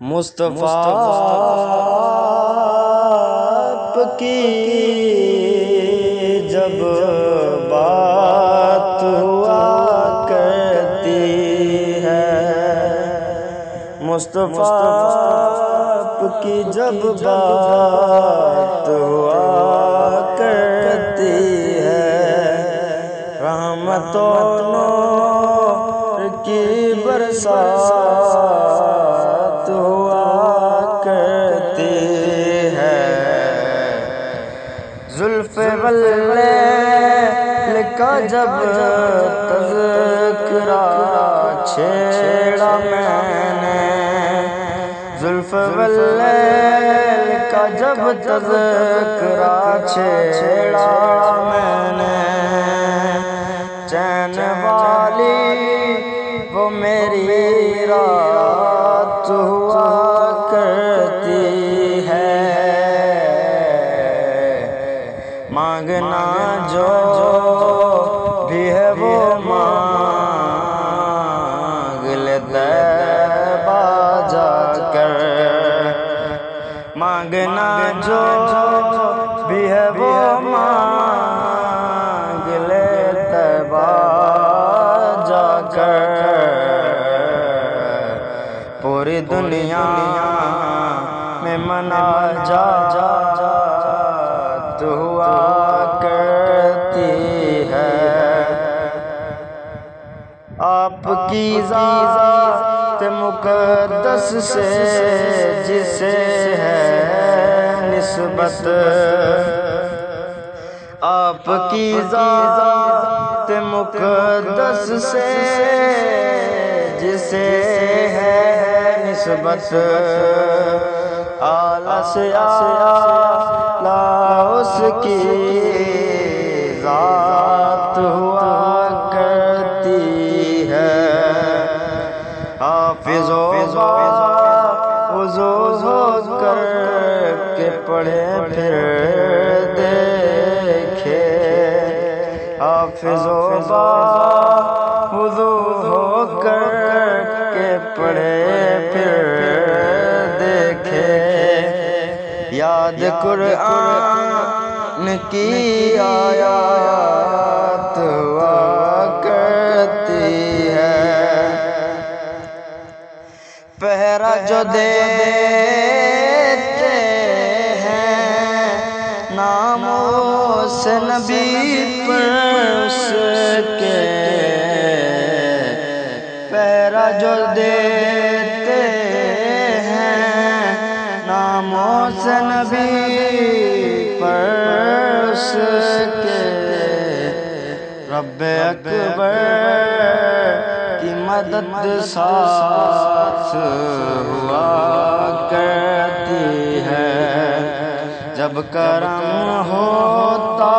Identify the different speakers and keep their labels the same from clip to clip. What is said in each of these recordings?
Speaker 1: مصطفیٰ آپ کی جب بات ہوا کرتی ہے، مصطفیٰ آپ کی جب بات ہوا کرتی ہے، رحمت و نور کی برسات ہوا کرتی ہے، زلف واللیل کا جب تذکرہ چھیڑا میں نے، زلف واللیل کا جب تذکرہ چھیڑا میں نے، چین والی وہ میری رات ہوا کرتی ہے، مانگنا جو بھی ہے وہ مانگ لے طیبہ جا کر، مانگنا جو بھی ہے وہ مانگ لے طیبہ جا کر، پوری دنیا میں مناجات ہوا کرتی ہے، آپ کی ذات مقدس سے جسے ہے نسبت، آپ کی ذات مقدس سے جسے ہے نسبت، اعلیٰ سے اعلیٰ اس کی ذات ہوا کرتی ہے، حافظ و وضو ہو کر کے پڑھے پھر دیکھے، حافظ و وضو ہو کر کے پڑھے پھر دیکھے، یاد قرآن کی آیات ہوا کرتی ہے، پہرا جو دیتے ہیں ناموس نبی پر اس کے، پہرا جو دیتے ہیں ناموس نبی پر اس کے، رب اکبر کی مدد ساتھ ہوا کرتی ہے، جب کرم ہوتا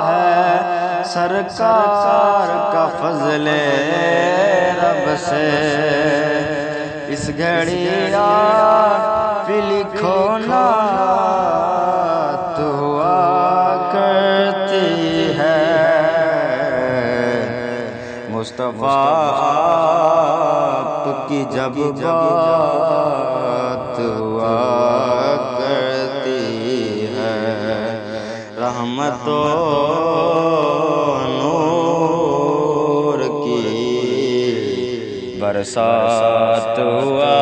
Speaker 1: ہے سرکار کا فضل رب سے، اس گھڑی آپ لکھو نعت ہوا کرتی ہے، مصطفیٰ آپ کی جب بات ہوا کرتی ہے، رحمت و نور کی برسات ہوا